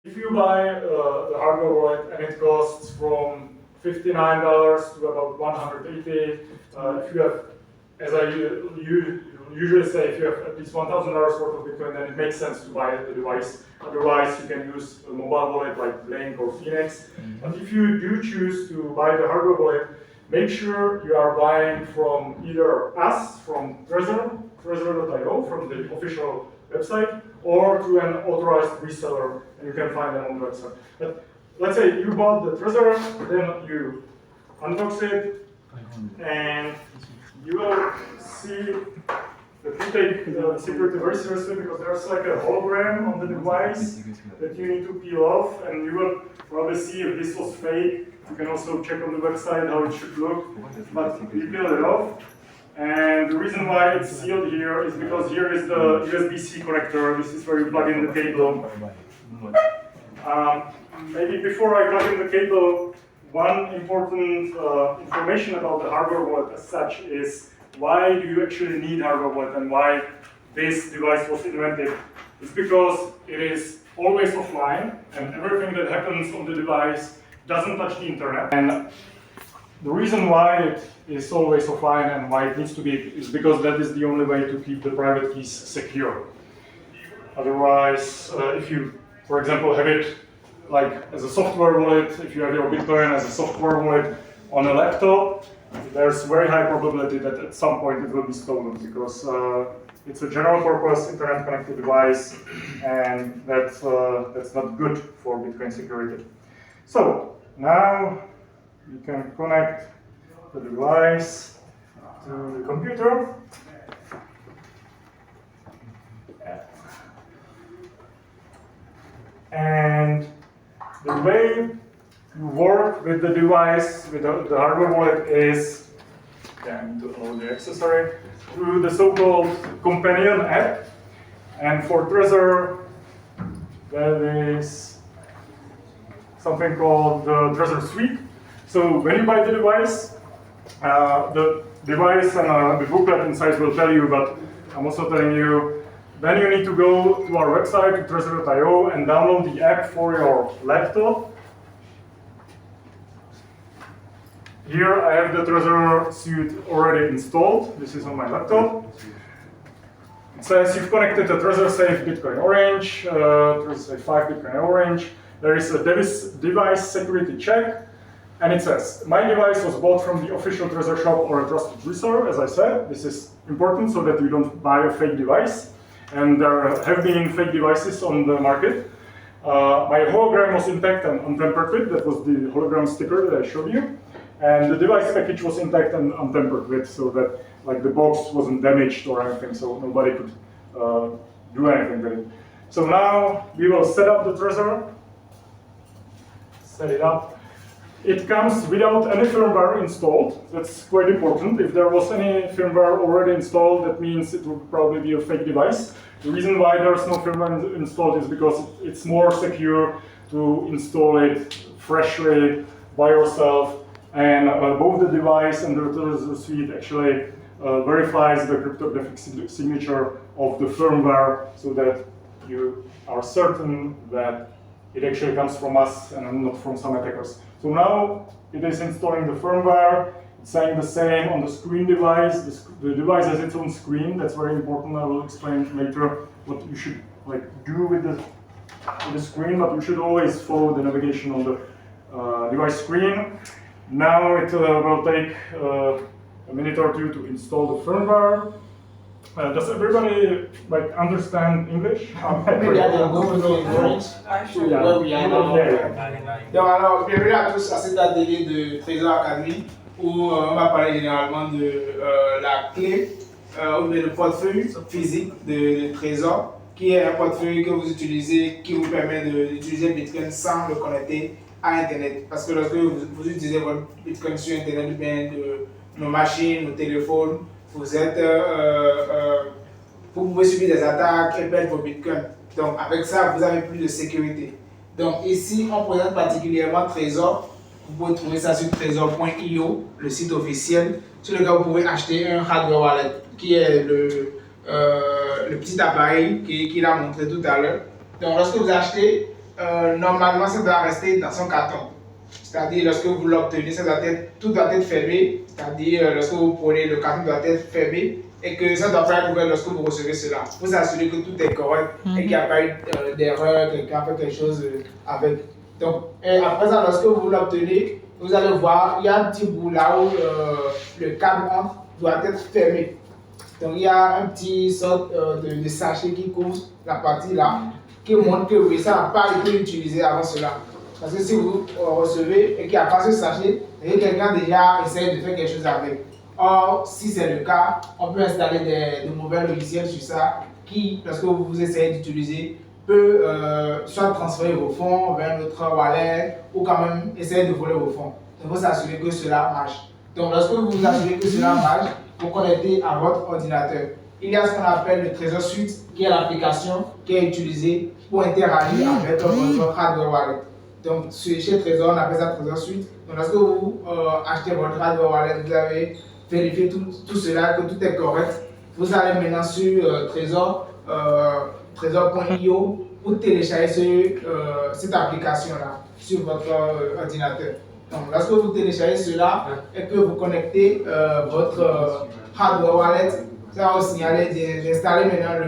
If you buy the hardware wallet and it costs from $59 to about $180, if you have, as I usually say, if you have at least $1,000 worth of Bitcoin, then it makes sense to buy the device. Otherwise, you can use a mobile wallet like Blink or Phoenix. But if you do choose to buy the hardware wallet, make sure you are buying from either us, from Trezor, Trezor.io, from the official website, or to an authorized reseller, and you can find them on the website. But let's say you bought the Trezor, then you unbox it, and you will see that you take the security very seriously, because there's like a hologram on the device that you need to peel off, and you will probably see if this was fake. You can also check on the website how it should look, but you peel it off. And the reason why it's sealed here is because here is the USB-C connector. This is where you plug in the cable. Maybe before I plug in the cable, one important information about the hardware wallet as such is why do you actually need hardware wallet and why this device was invented. It's because it is always offline, and everything that happens on the device doesn't touch the internet. And the reason why it is always offline and why it needs to be is because that is the only way to keep the private keys secure. Otherwise, if you, for example, have it like as a software wallet, if you have your Bitcoin as a software wallet on a laptop, there's very high probability that at some point it will be stolen, because it's a general purpose internet connected device, and that's not good for Bitcoin security. So now you can connect the device to the computer. And the way you work with the device, with the hardware wallet, is, I need to load the accessory, through the so-called companion app. And for Trezor, there is something called the Trezor Suite. So when you buy the device and the booklet inside will tell you, but I'm also telling you, then you need to go to our website, to Trezor.io, and download the app for your laptop. Here I have the Trezor Suite already installed. This is on my laptop. It says you've connected a Trezor Safe Bitcoin Orange, Trezor Safe 5 Bitcoin Orange. There is a device security check. And it says, my device was bought from the official Trezor shop or a trusted reseller. As I said, this is important so that you don't buy a fake device. And there have been fake devices on the market. My hologram was intact and untampered with. That was the hologram sticker that I showed you. And the device package was intact and untampered with, so that like the box wasn't damaged or anything, so nobody could do anything with it. So now we will set up the Trezor. Set it up. It comes without any firmware installed. That's quite important. If there was any firmware already installed, that means it would probably be a fake device. The reason why there's no firmware installed is because it's more secure to install it freshly by yourself. And both the device and the Trezor Suite actually verifies the cryptographic signature of the firmware, so that you are certain that it actually comes from us and not from some attackers. So now it is installing the firmware. It's saying the same on the screen device. The device has its own screen. That's very important. I will explain later what you should do with the screen, but you should always follow the navigation on the device screen. Now it will take a minute or two to install the firmware. Does everybody understand English? Donc alors, bienvenue à tous à cet atelier de Trezor Academy où on va parler généralement de la clé ou de le portefeuille physique de Trezor, qui est un portefeuille que vous utilisez, qui vous permet d'utiliser Bitcoin sans le connecter à Internet. Parce que lorsque vous utilisez votre Bitcoin sur Internet, bien de nos machines, nos téléphones, vous pouvez subir des attaques et perdre vos bitcoins. Donc avec ça, vous avez plus de sécurité. Donc ici, on présente particulièrement Trezor. Vous pouvez trouver ça sur trezor.io, le site officiel, sur lequel vous pouvez acheter un hardware wallet, qui est le petit appareil qu'il a montré tout à l'heure. Donc lorsque vous achetez normalement, ça doit rester dans son carton. C'est-à-dire, lorsque vous l'obtenez, tout doit être fermé. C'est-à-dire, lorsque vous prenez, le carton doit être fermé et que ça doit pas être ouvert lorsque vous recevez cela. Vous assurer que tout est correct et qu'il n'y a pas eu d'erreur, quelqu'un a fait quelque chose avec. Donc, après ça, lorsque vous l'obtenez, vous allez voir, il y a un petit bout là où le câble entre doit être fermé. Donc, il y a un petit sorte de sachet qui couvre la partie là, qui montre que oui, ça n'a pas été utilisé avant cela. Parce que si vous recevez et qu'il n'y a pas ce sachet, et que quelqu'un déjà essaie de faire quelque chose avec. Or, si c'est le cas, on peut installer de mauvais logiciels sur ça qui, lorsque vous essayez d'utiliser, peut soit transférer vos fonds vers notre wallet ou quand même essayer de voler vos fonds. Il faut s'assurer que cela marche. Donc, lorsque vous vous assurez que cela marche, vous connectez à votre ordinateur. Il y a ce qu'on appelle le Trezor Suite, qui est l'application qui est utilisée pour interagir avec votre hardware wallet. Donc, chez Trezor, on appelle ça Trezor Suite. Donc, lorsque vous achetez votre hardware wallet, vous avez vérifié tout cela, que tout est correct. Vous allez maintenant sur Trezor.io pour télécharger cette application-là sur votre ordinateur. Donc, lorsque vous téléchargez cela et que vous connectez votre hardware wallet, ça va vous signaler d'installer maintenant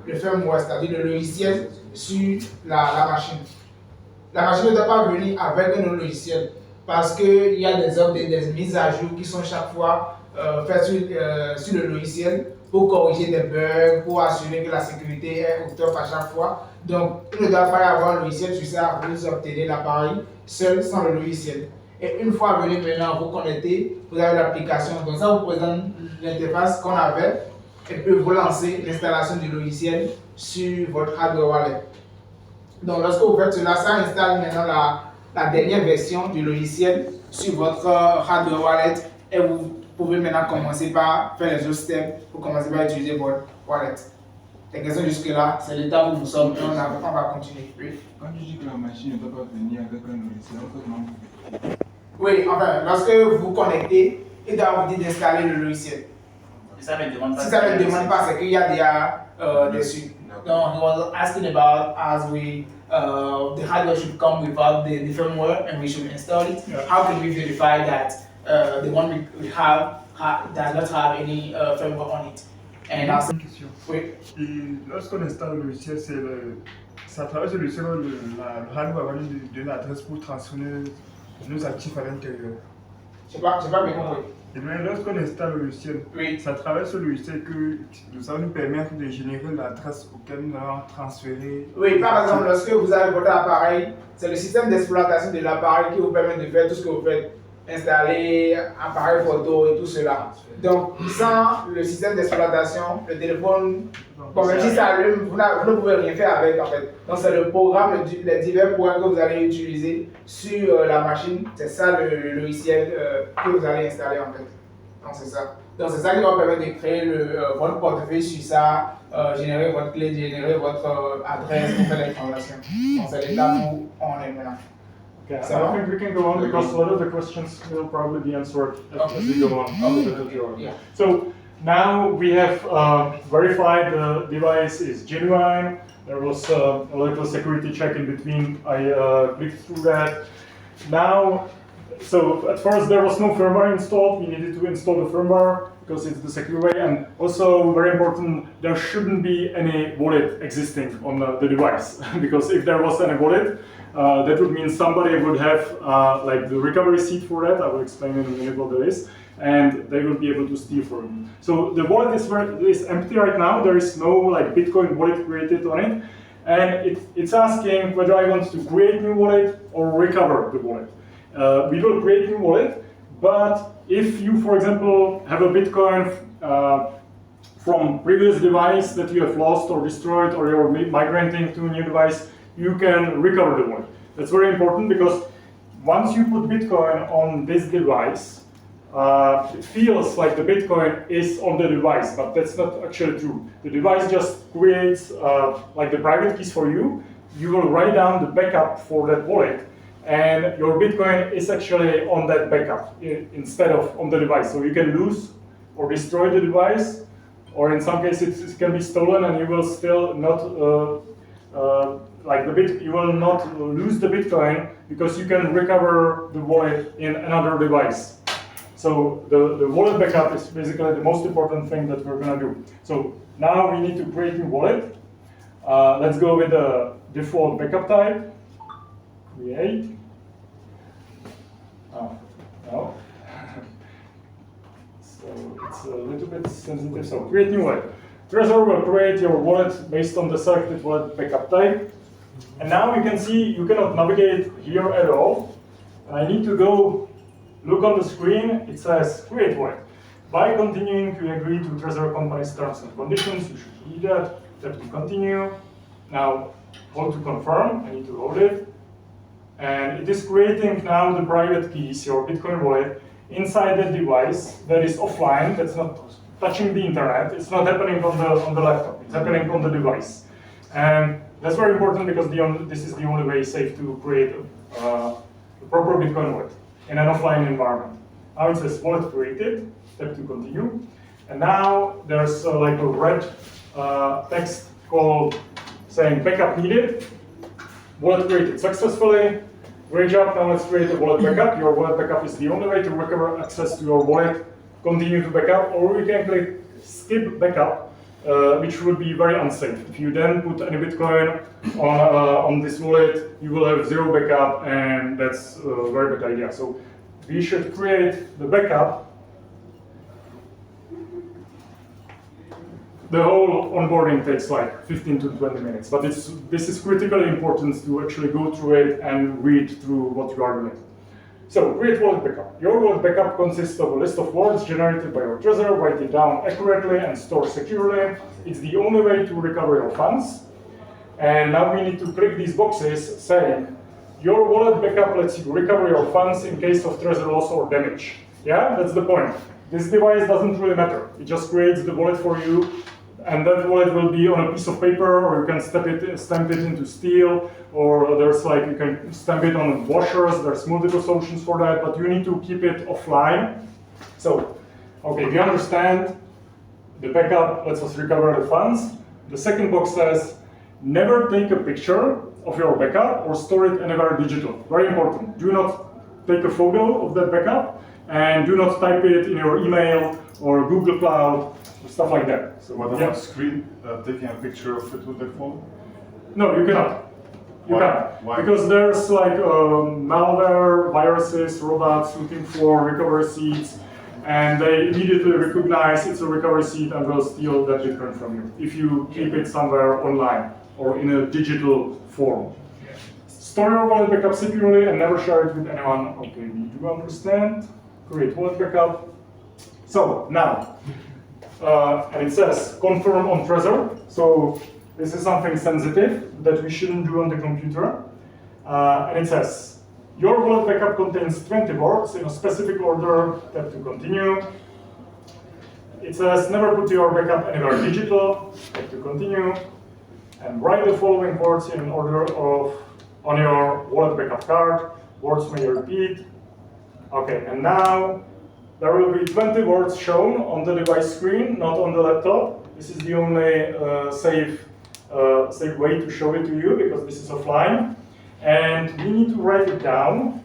le firmware, c'est-à-dire le logiciel sur la machine. La machine ne doit pas venir avec un autre logiciel parce qu'il y a des mises à jour qui sont chaque fois faites sur le logiciel pour corriger des bugs, pour assurer que la sécurité est au top à chaque fois. Donc, il ne doit pas y avoir un logiciel sur ça, vous obtenez l'appareil seul sans le logiciel. Et une fois venu maintenant vous connecter, vous avez l'application. Donc ça vous présente l'interface qu'on avait et peut vous lancer l'installation du logiciel sur votre hardware wallet. Donc lorsque vous faites cela, ça installe maintenant la dernière version du logiciel sur votre hardware wallet et vous pouvez maintenant commencer par faire les autres steps pour commencer par utiliser votre wallet. Les questions jusque-là, c'est l'état où nous sommes et on va continuer. Oui. Quand tu dis que la machine ne peut pas venir avec un logiciel, comment vous faites? Oui, enfin, lorsque vous connectez, il doit vous dire d'installer le logiciel. Si ça ne demande pas, si ça ne demande pas, c'est qu'il y a déjà dessus. Donc, he was asking about as the hardware should come without the firmware and we should install it. Yeah. How can we verify that the one we have does not have any firmware on it? Et une question. Oui. Et lorsqu'on installe le logiciel, ça traverse le logiciel, le hardware va nous donner l'adresse pour transférer nos actifs à l'intérieur. Je n'ai pas bien compris. Et bien, lorsqu'on installe le logiciel, oui. Ça traverse le logiciel que ça va nous permettre de générer l'adresse auquel nous allons transférer. Oui, par exemple, lorsque vous avez votre appareil, c'est le système d'exploitation de l'appareil qui vous permet de faire tout ce que vous faites. Installer appareil photo et tout cela. Donc, sans le système d'exploitation, le téléphone, bon, même si ça allume, vous ne pouvez rien faire avec en fait. Donc, c'est le programme, les divers programmes que vous allez utiliser sur la machine. C'est ça le logiciel que vous allez installer en fait. Donc, c'est ça. Donc, c'est ça qui va permettre de créer votre portefeuille sur ça, générer votre clé, générer votre adresse pour faire les transactions. Donc, c'est l'étape où on est maintenant. Okay, so I think we can go on because a lot of the questions will probably be answered as we go on. Yeah. So now we have verified the device is genuine. There was a little security check in between. I clicked through that. Now, so at first there was no firmware installed. We needed to install the firmware because it's the secure way. And also very important, there shouldn't be any wallet existing on the device because if there was any wallet, that would mean somebody would have like the recovery seed for that. I will explain in a minute what that is, and they will be able to steal from it. So the wallet is empty right now. There is no like Bitcoin wallet created on it, and it's asking whether I want to create new wallet or recover the wallet. We will create new wallet, but if you, for example, have a Bitcoin from previous device that you have lost or destroyed, or you're migrating to a new device, you can recover the wallet. That's very important because once you put Bitcoin on this device, it feels like the Bitcoin is on the device, but that's not actually true. The device just creates like the private keys for you. You will write down the backup for that wallet, and your Bitcoin is actually on that backup instead of on the device. So you can lose or destroy the device, or in some cases it can be stolen and you will still not like you will not lose the Bitcoin because you can recover the wallet in another device. So the wallet backup is basically the most important thing that we're gonna do. So now we need to create a wallet. Let's go with the default backup type. Create. Oh, no. So it's a little bit sensitive. So create new wallet. Trezor will create your wallet based on the selected wallet backup type. And now you can see you cannot navigate here at all. And I need to go look on the screen. It says create wallet. By continuing to agree to Trezor company's terms and conditions, you should read that. Tap to continue. Now hold to confirm. I need to load it. And it is creating now the private keys, your Bitcoin wallet, inside the device that is offline, that's not touching the internet. It's not happening on the laptop. It's happening on the device. And that's very important because this is the only way safe to create a proper Bitcoin wallet in an offline environment. Now it says wallet created. Tap to continue. And now there's like a red text called saying backup needed. Wallet created successfully. Great job, now let's create a wallet backup. Your wallet backup is the only way to recover access to your wallet. Continue to backup, or we can click skip backup, which would be very unsafe. If you then put any Bitcoin on this wallet, you will have zero backup, and that's a very bad idea. So we should create the backup. The whole onboarding takes like 15 to 20 minutes, but this is critically important to actually go through it and read through what you are doing. So, create wallet backup. Your wallet backup consists of a list of words generated by your Trezor. Write it down accurately and store securely. It's the only way to recover your funds. And now we need to click these boxes saying, your wallet backup lets you recover your funds in case of Trezor loss or damage. Yeah, that's the point. This device doesn't really matter. It just creates the wallet for you. And that wallet will be on a piece of paper, or you can stamp it into steel, or there's like you can stamp it on washers. There's multiple solutions for that, but you need to keep it offline. So, okay, we understand the backup lets us recover the funds. The second box says, never take a picture of your backup or store it anywhere digital. Very important. Do not take a photo of that backup, and do not type it in your email or Google Cloud. Stuff like that. So what about screen taking a picture of it with the phone? No, you cannot. Why? Because there's like malware, viruses, robots looking for recovery seeds, and they immediately recognize it's a recovery seed and will steal that Bitcoin from you if you keep it somewhere online or in a digital form. Store your wallet backup securely and never share it with anyone. Okay, we do understand. Create wallet backup. So now. And it says confirm on Trezor. So this is something sensitive that we shouldn't do on the computer. And it says your wallet backup contains 20 words in a specific order. Tap to continue. It says never put your backup anywhere digital. Tap to continue. And write the following words in order on your wallet backup card. Words may repeat. Okay, and now there will be 20 words shown on the device screen, not on the laptop. This is the only safe way to show it to you because this is offline. And we need to write it down.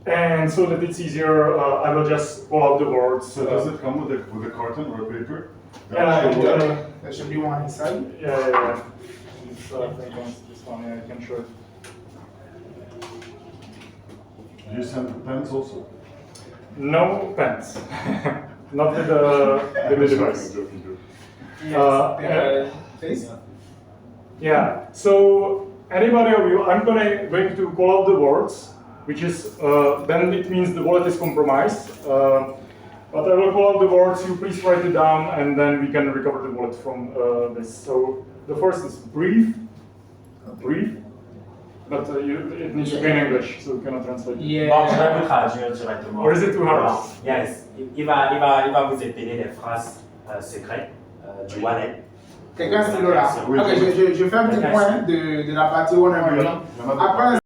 And so that it's easier, I will just pull out the words. So does it come with a carton or a paper? There should be one inside. Yeah. It's, I think this one, I can show it. Do you send pens also? No pens. Not with the device. Yeah, so anybody of you, I'm going to call out the words, which is, then it means the wallet is compromised. But I will call out the words, you please write it down, and then we can recover the wallet from this. So the first is brief. But it needs to be in English, so we cannot translate. Yeah. Bon, je vais vous traduire directement. Or is it too hard? Yes. Il va vous épeler les phrases secrètes du wallet. Quelqu'un c'est là. Ok, je fais un petit point de la partie où on est maintenant. Après